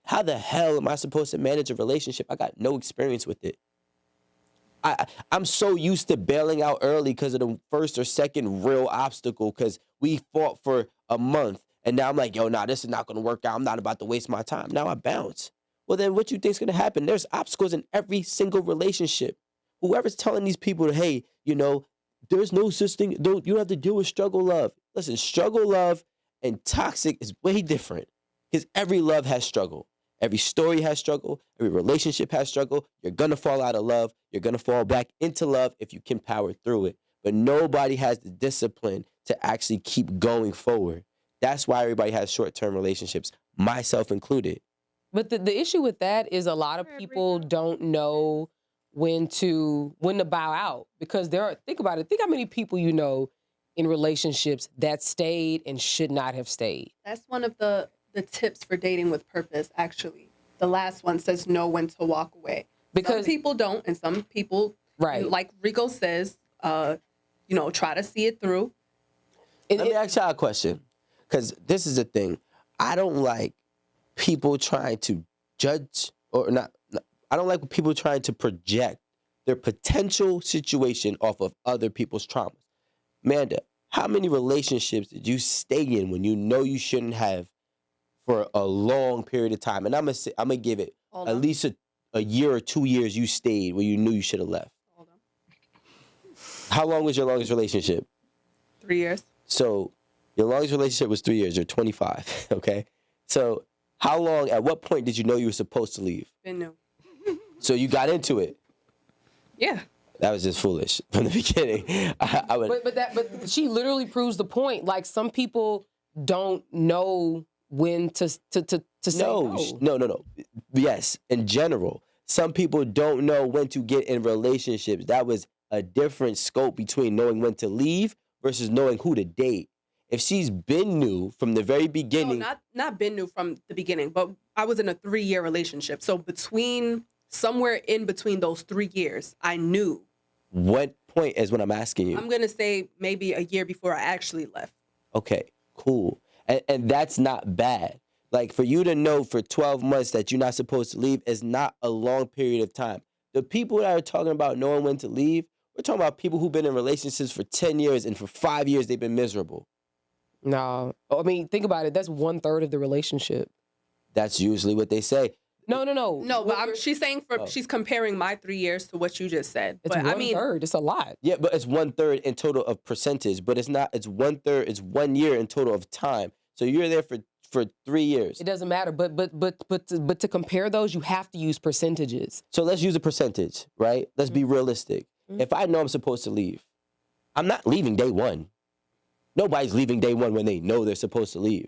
how the hell am I supposed to manage a relationship? I got no experience with it. I'm so used to bailing out early because of the first or second real obstacle because we fought for a month. And now I'm like, yo, nah, this is not going to work out. I'm not about to waste my time. Now I bounce. Well, then what you think's going to happen? There's obstacles in every single relationship. Whoever's telling these people, hey, there's no such thing. You don't have to deal with struggle love. Listen, struggle love and toxic is way different because every love has struggle. Every story has struggle. Every relationship has struggle. You're going to fall out of love. You're going to fall back into love if you can power through it. But nobody has the discipline to actually keep going forward. That's why everybody has short-term relationships, myself included. But the issue with that is a lot of people don't know when to bow out because think about it. Think how many people you know in relationships that stayed and should not have stayed. That's one of the tips for dating with purpose, actually. The last one says know when to walk away. Because some people don't, and some people, right, like Rico says, try to see it through. Let me ask y'all a question, because this is the thing. I don't like people trying to judge or not. I don't like people trying to project their potential situation off of other people's traumas. Amanda, how many relationships did you stay in when you know you shouldn't have for a long period of time? And I'm gonna give it at least a year or 2 years you stayed where you knew you should have left. Hold on. How long was your longest relationship? 3 years. So your longest relationship was 3 years. You're 25, okay? So at what point did you know you were supposed to leave? Didn't know. So you got into it. Yeah. That was just foolish from the beginning. But she literally proves the point. Like some people don't know when to say no. No. Yes, in general, some people don't know when to get in relationships. That was a different scope between knowing when to leave versus knowing who to date. If she's been new from the very beginning. No, not been new from the beginning, but I was in a 3-year relationship. So somewhere in between those 3 years, I knew. What point is what I'm asking you? I'm going to say maybe a year before I actually left. Okay, cool. And that's not bad. Like for you to know for 12 months that you're not supposed to leave is not a long period of time. The people that are talking about knowing when to leave, we're talking about people who've been in relationships for 10 years and for 5 years they've been miserable. No. I mean, think about it. That's 1/3 of the relationship. That's usually what they say. No. No, but she's saying she's comparing my 3 years to what you just said. It's but 1/3. It's a lot. Yeah, but it's 1/3 in total of percentage, but it's not. It's 1/3. It's 1 year in total of time. So you're there for 3 years. It doesn't matter. But to compare those, you have to use percentages. So let's use a percentage, right? Let's be realistic. Mm-hmm. If I know I'm supposed to leave, I'm not leaving day one. Nobody's leaving day one when they know they're supposed to leave.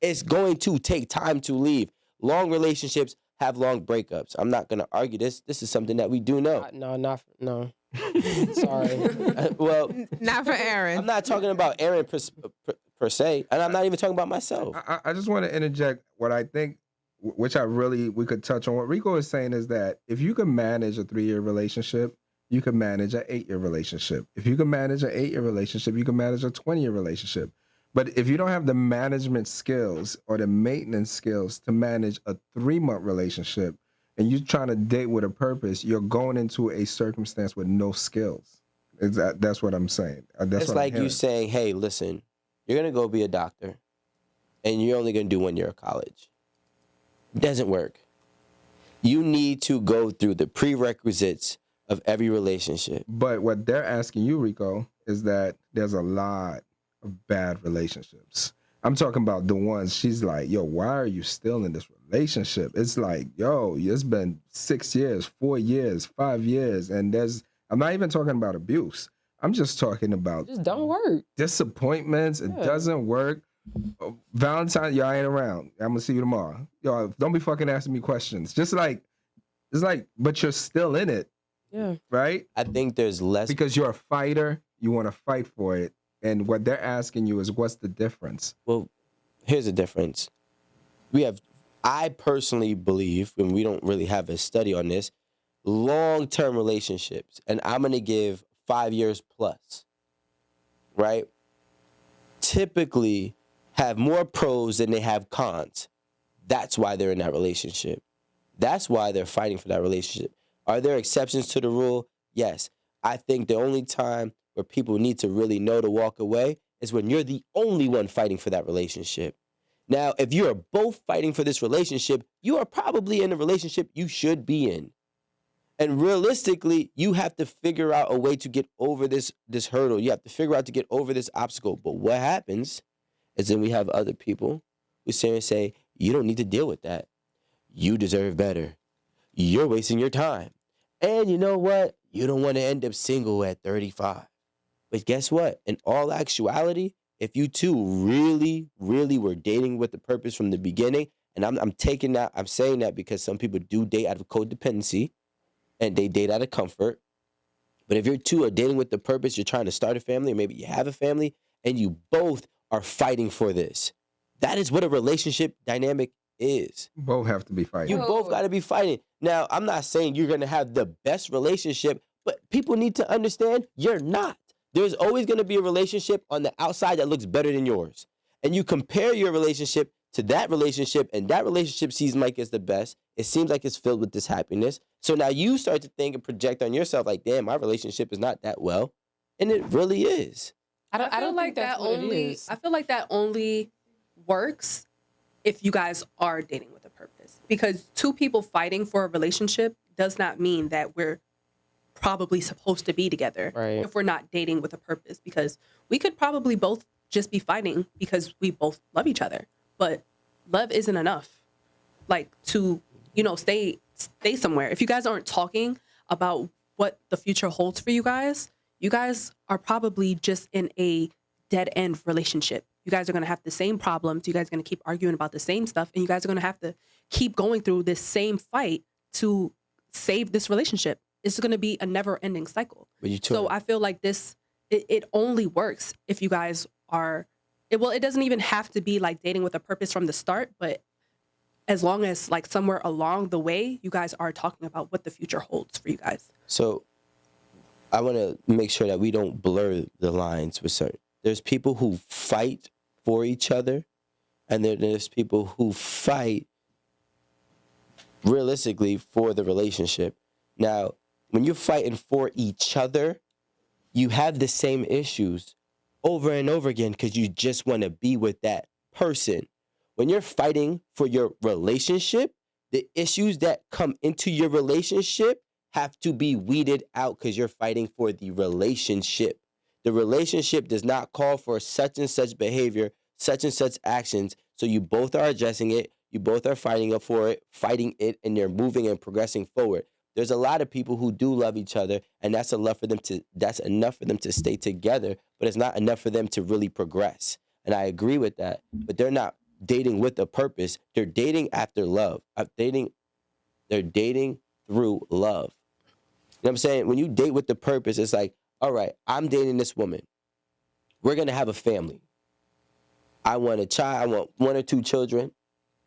It's going to take time to leave. Long relationships have long breakups. I'm not going to argue this. This is something that we do know. No. Sorry. Well, not for Erin. I'm not talking about Erin per se, and I'm not even talking about myself. I just want to interject what I think, which we could touch on. What Rico is saying is that if you can manage a 3-year relationship, you can manage an 8-year relationship. If you can manage an 8-year relationship, you can manage a 20-year relationship. But if you don't have the management skills or the maintenance skills to manage a 3-month relationship and you're trying to date with a purpose, you're going into a circumstance with no skills. That's what I'm saying. It's like you saying, hey, listen, you're going to go be a doctor and you're only going to do 1 year of college. It doesn't work. You need to go through the prerequisites of every relationship. But what they're asking you, Rico, is that there's a lot of bad relationships. I'm talking about the ones she's like, yo, why are you still in this relationship? It's like, yo, it's been 6 years, 4 years, 5 years. And I'm not even talking about abuse. I'm just talking about just don't work. Disappointments. It doesn't work. Valentine, y'all ain't around. I'm gonna see you tomorrow. Y'all don't be fucking asking me questions. But you're still in it. Yeah. Right? I think there's less because you're a fighter, you want to fight for it. And what they're asking you is what's the difference? Well, here's the difference. I personally believe, and we don't really have a study on this, long-term relationships, and I'm going to give 5 years plus, right? Typically have more pros than they have cons. That's why they're in that relationship. That's why they're fighting for that relationship. Are there exceptions to the rule? Yes. I think the only time where people need to really know to walk away is when you're the only one fighting for that relationship. Now, if you are both fighting for this relationship, you are probably in a relationship you should be in. And realistically, you have to figure out a way to get over this hurdle. You have to figure out to get over this obstacle. But what happens is then we have other people who sit and say, you don't need to deal with that. You deserve better. You're wasting your time. And you know what? You don't want to end up single at 35. But guess what? In all actuality, if you two really, really were dating with the purpose from the beginning, and I'm taking that, I'm saying that because some people do date out of codependency and they date out of comfort. But if you two are dating with the purpose, you're trying to start a family, or maybe you have a family, and you both are fighting for this. That is what a relationship dynamic is. Both have to be fighting. You both got to be fighting. Now, I'm not saying you're going to have the best relationship, but people need to understand you're not. There's always going to be a relationship on the outside that looks better than yours. And you compare your relationship to that relationship, and that relationship seems like it's the best. It seems like it's filled with this happiness. So now you start to think and project on yourself like, damn, my relationship is not that well. And it really is. I don't like think that's that what only. it is. I feel like that only works if you guys are dating with a purpose. Because two people fighting for a relationship does not mean that we're probably supposed to be together if we're not dating with a purpose. Because we could probably both just be fighting because we both love each other. But love isn't enough, like, to, stay somewhere. If you guys aren't talking about what the future holds for you guys are probably just in a dead end relationship. You guys are going to have the same problems. You guys are going to keep arguing about the same stuff. And you guys are going to have to keep going through this same fight to save this relationship. It's going to be a never ending cycle. So I feel like it only works if you guys are, it doesn't even have to be like dating with a purpose from the start, but as long as like somewhere along the way, you guys are talking about what the future holds for you guys. So I want to make sure that we don't blur the lines with certain. There's people who fight for each other, and there's people who fight realistically for the relationship. Now, when you're fighting for each other, you have the same issues over and over again because you just want to be with that person. When you're fighting for your relationship, the issues that come into your relationship have to be weeded out because you're fighting for the relationship. The relationship does not call for such and such behavior, such and such actions. So you both are addressing it. You both are fighting it, and they're moving and progressing forward. There's a lot of people who do love each other, and that's enough for them to stay together, but it's not enough for them to really progress. And I agree with that. But they're not dating with a purpose. They're dating after love. They're dating through love. You know what I'm saying? When you date with the purpose, it's like, all right, I'm dating this woman. We're going to have a family. I want a child. I want 1 or 2 children.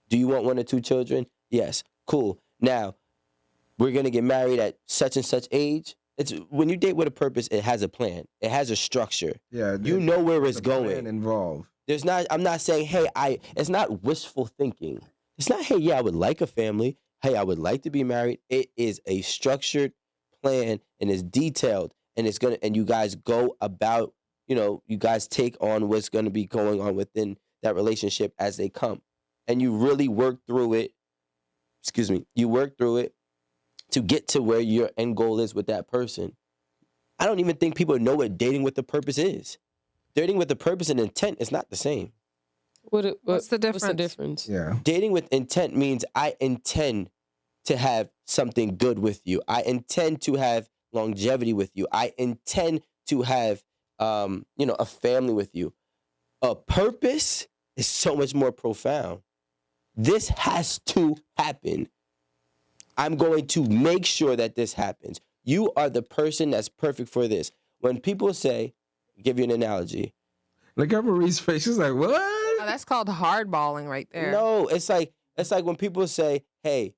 Do you want 1 or 2 children? Yes. Cool. Now, we're going to get married at such and such age. It's when you date with a purpose, it has a plan. It has a structure. Yeah. You know where it's going. Plan involved. I'm not saying, hey, it's not wishful thinking. It's not, hey, yeah, I would like a family. Hey, I would like to be married. It is a structured plan, and it's detailed, and you guys go about, you guys take on what's going to be going on within that relationship as they come. And you really work through it. You work through it to get to where your end goal is with that person. I don't even think people know what dating with a purpose is. Dating with a purpose and intent is not the same. What's the difference? Yeah. Dating with intent means I intend to have something good with you. I intend to have longevity with you. I intend to have, a family with you. A purpose is so much more profound. This has to happen. I'm going to make sure that this happens. You are the person that's perfect for this. When people say, give you an analogy. Look at Marie's face. She's like, what? Oh, that's called hardballing right there. No, it's like when people say, hey,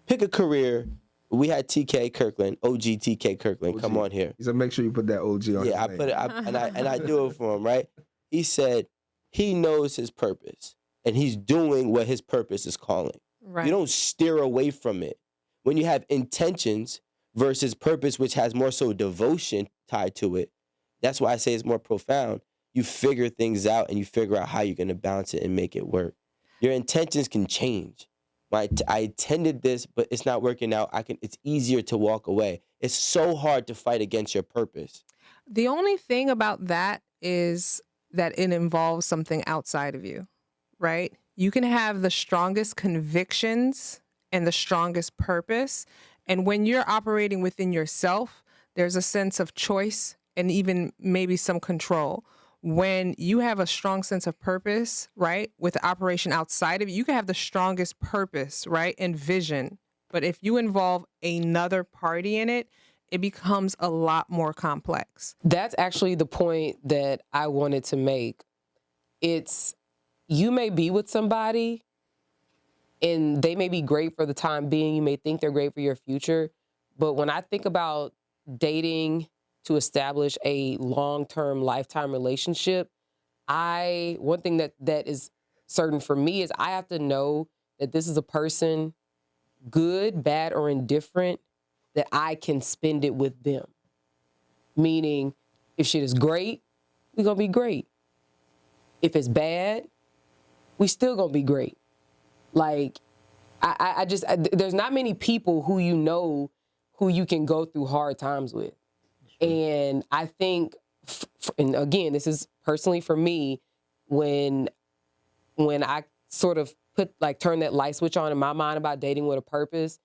pick a career. We had TK Kirkland, OG TK Kirkland. OG. Come on here. He said, make sure you put that OG on. Yeah, I put it, and I do it for him, right? He said he knows his purpose, and he's doing what his purpose is calling. Right. You don't steer away from it. When you have intentions versus purpose, which has more so devotion tied to it, that's why I say it's more profound. You figure things out and you figure out how you're going to balance it and make it work. Your intentions can change. I intended this, but it's not working out. It's easier to walk away. It's so hard to fight against your purpose. The only thing about that is that it involves something outside of you, right? You can have the strongest convictions and the strongest purpose. And when you're operating within yourself, there's a sense of choice and even maybe some control. When you have a strong sense of purpose, right, with the operation outside of you, you can have the strongest purpose, right, and vision. But if you involve another party in it, it becomes a lot more complex. That's actually the point that I wanted to make. It's, you may be with somebody and they may be great for the time being. You may think they're great for your future. But when I think about dating to establish a long-term lifetime relationship, one thing that is certain for me is I have to know that this is a person, good, bad, or indifferent, that I can spend it with them. Meaning, if shit is great, we gonna be great. If it's bad, we still gonna be great. Like, there's not many people who you know who you can go through hard times with. And I think, and again, this is personally for me, when I sort of turn that light switch on in my mind about dating with a purpose,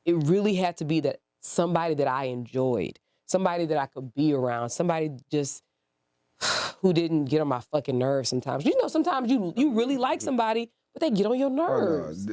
it really had to be that somebody that I enjoyed, somebody that I could be around, somebody just who didn't get on my fucking nerves sometimes. You know, sometimes you really like somebody, but they get on your nerves. Oh, no.